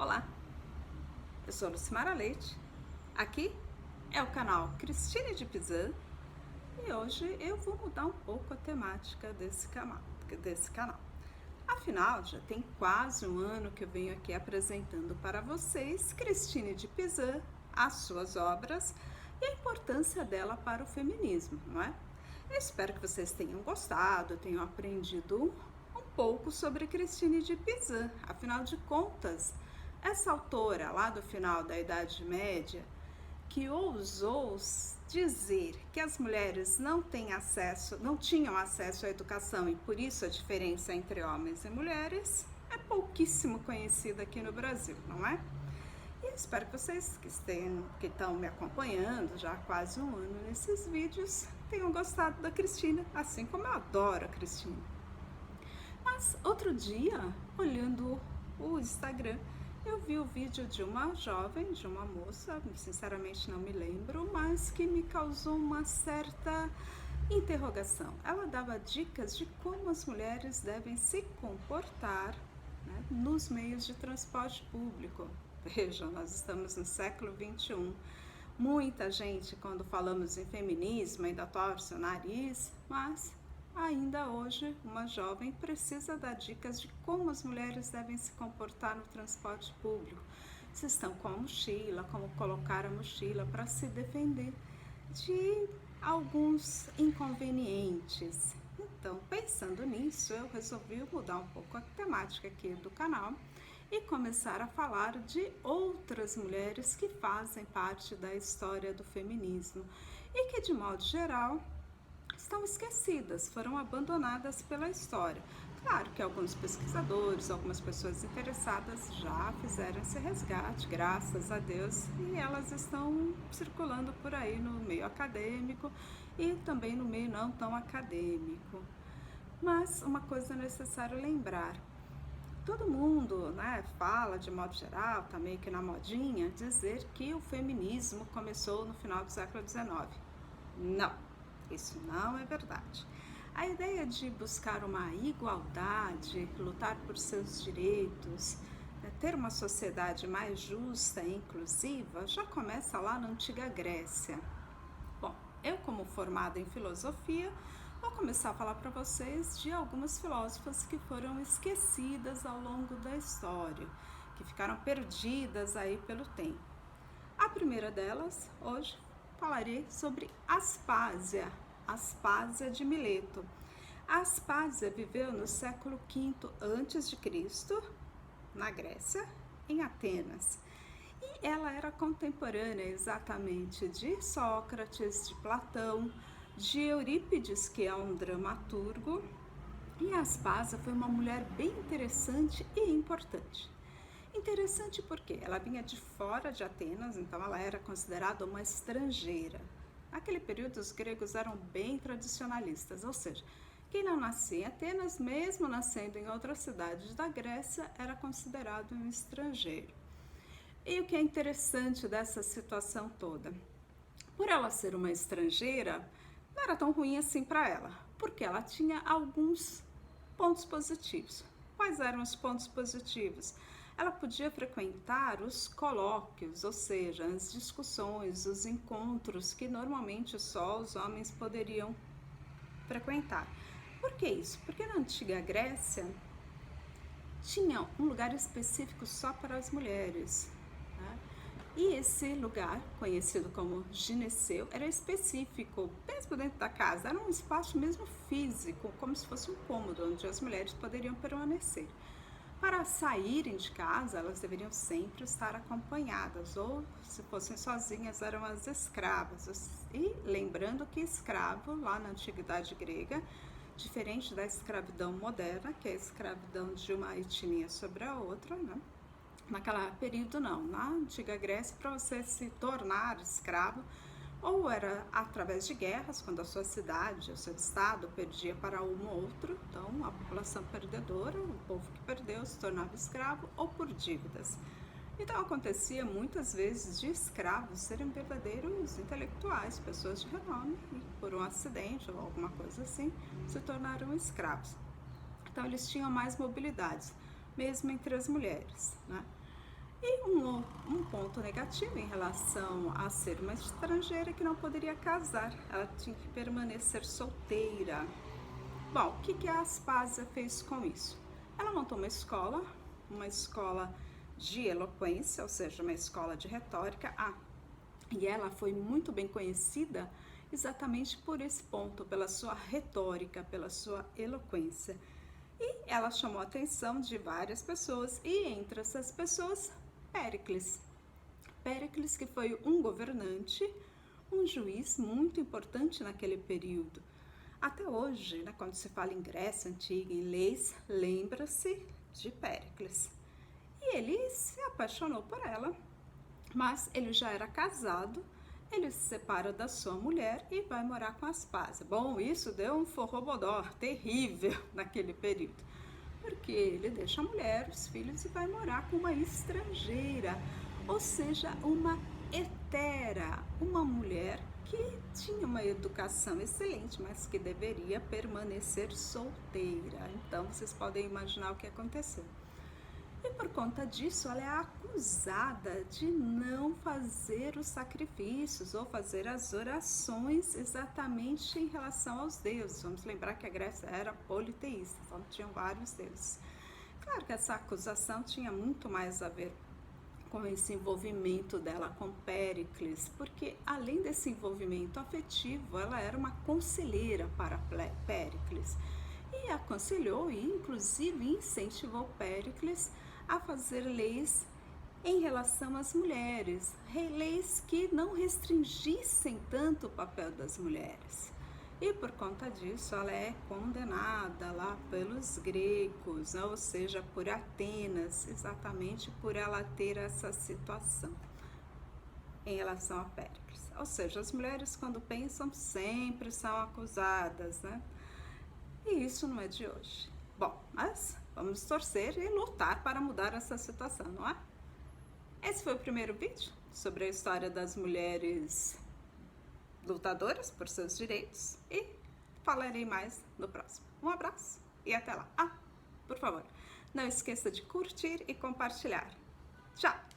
Olá, eu sou Lucimara Leite, aqui é o canal Cristine de Pizan e hoje eu vou mudar um pouco a temática desse canal. Afinal, já tem quase um ano que eu venho aqui apresentando para vocês Cristine de Pizan, as suas obras e a importância dela para o feminismo, não é? Eu espero que vocês tenham gostado, tenham aprendido um pouco sobre Cristine de Pizan. Afinal de contas, essa autora lá do final da Idade Média, que ousou dizer que as mulheres não tinham acesso à educação e por isso a diferença entre homens e mulheres, é pouquíssimo conhecida aqui no Brasil, não é? E espero que vocês que estão me acompanhando já há quase um ano nesses vídeos tenham gostado da Cristine, assim como eu adoro a Cristine. Mas outro dia, olhando o Instagram, eu vi o vídeo de uma jovem, de uma moça, sinceramente não me lembro, mas que me causou uma certa interrogação. Ela dava dicas de como as mulheres devem se comportar, né, nos meios de transporte público. Vejam, nós estamos no século XXI. Muita gente, quando falamos em feminismo, ainda torce o nariz, mas ainda hoje uma jovem precisa dar dicas de como as mulheres devem se comportar no transporte público. Se estão com a mochila, como colocar a mochila para se defender de alguns inconvenientes. Então, pensando nisso, eu resolvi mudar um pouco a temática aqui do canal e começar a falar de outras mulheres que fazem parte da história do feminismo e que, de modo geral, estão esquecidas, foram abandonadas pela história. Claro que alguns pesquisadores, algumas pessoas interessadas já fizeram esse resgate, graças a Deus, e elas estão circulando por aí no meio acadêmico e também no meio não tão acadêmico. Mas uma coisa é necessário lembrar: todo mundo, né, fala de modo geral, tá meio que na modinha, dizer que o feminismo começou no final do século XIX. Não, isso não é verdade. A ideia de buscar uma igualdade, lutar por seus direitos, ter uma sociedade mais justa e inclusiva, já começa lá na Antiga Grécia. Bom, eu, como formada em filosofia, vou começar a falar para vocês de algumas filósofas que foram esquecidas ao longo da história, que ficaram perdidas aí pelo tempo. A primeira delas, hoje, falarei sobre Aspásia de Mileto. Aspásia viveu no século V a.C., na Grécia, em Atenas. E ela era contemporânea exatamente de Sócrates, de Platão, de Eurípides, que é um dramaturgo. E Aspásia foi uma mulher bem interessante e importante. Interessante porque ela vinha de fora de Atenas, então ela era considerada uma estrangeira. Naquele período os gregos eram bem tradicionalistas, ou seja, quem não nascia em Atenas, mesmo nascendo em outra cidade da Grécia, era considerado um estrangeiro. E o que é interessante dessa situação toda? Por ela ser uma estrangeira, não era tão ruim assim para ela, porque ela tinha alguns pontos positivos. Quais eram os pontos positivos? Ela podia frequentar os colóquios, ou seja, as discussões, os encontros que normalmente só os homens poderiam frequentar. Por que isso? Porque na Antiga Grécia tinha um lugar específico só para as mulheres, né? E esse lugar, conhecido como gineceu, era específico, mesmo dentro da casa, era um espaço mesmo físico, como se fosse um cômodo onde as mulheres poderiam permanecer. Para saírem de casa, elas deveriam sempre estar acompanhadas, ou se fossem sozinhas, eram as escravas. E lembrando que escravo, lá na antiguidade grega, diferente da escravidão moderna, que é a escravidão de uma etnia sobre a outra, né? Naquele período não, na antiga Grécia, para você se tornar escravo, ou era através de guerras, quando a sua cidade, o seu estado perdia para um ou outro, então a população perdedora, o povo que perdeu se tornava escravo, ou por dívidas. Então acontecia muitas vezes de escravos serem verdadeiros intelectuais, pessoas de renome, e por um acidente ou alguma coisa assim, se tornaram escravos. Então eles tinham mais mobilidade, mesmo entre as mulheres, né? E um ponto negativo em relação a ser uma estrangeira é que não poderia casar, ela tinha que permanecer solteira. Bom, o que a Aspásia fez com isso? Ela montou uma escola de eloquência, ou seja, uma escola de retórica. E ela foi muito bem conhecida exatamente por esse ponto, pela sua retórica, pela sua eloquência. E ela chamou a atenção de várias pessoas, e entre essas pessoas, Péricles. Péricles, que foi um governante, um juiz muito importante naquele período. Até hoje, né, quando se fala em Grécia Antiga, em leis, lembra-se de Péricles. E ele se apaixonou por ela, mas ele já era casado, ele se separa da sua mulher e vai morar com Aspásia. Bom, isso deu um forrobodó terrível naquele período, porque ele deixa a mulher, os filhos e vai morar com uma estrangeira, ou seja, uma hetera, uma mulher que tinha uma educação excelente, mas que deveria permanecer solteira. Então, vocês podem imaginar o que aconteceu. E por conta disso, ela é acusada de não fazer os sacrifícios ou fazer as orações exatamente em relação aos deuses. Vamos lembrar que a Grécia era politeísta, então tinham vários deuses. Claro que essa acusação tinha muito mais a ver com esse envolvimento dela com Péricles, porque além desse envolvimento afetivo, ela era uma conselheira para Péricles e aconselhou e inclusive incentivou Péricles a fazer leis em relação às mulheres, leis que não restringissem tanto o papel das mulheres. E por conta disso, ela é condenada lá pelos gregos, ou seja, por Atenas, exatamente por ela ter essa situação em relação a Péricles. Ou seja, as mulheres, quando pensam, sempre são acusadas, né? E isso não é de hoje. Bom, mas vamos torcer e lutar para mudar essa situação, não é? Esse foi o primeiro vídeo sobre a história das mulheres lutadoras por seus direitos e falarei mais no próximo. Um abraço e até lá. Por favor, não esqueça de curtir e compartilhar. Tchau!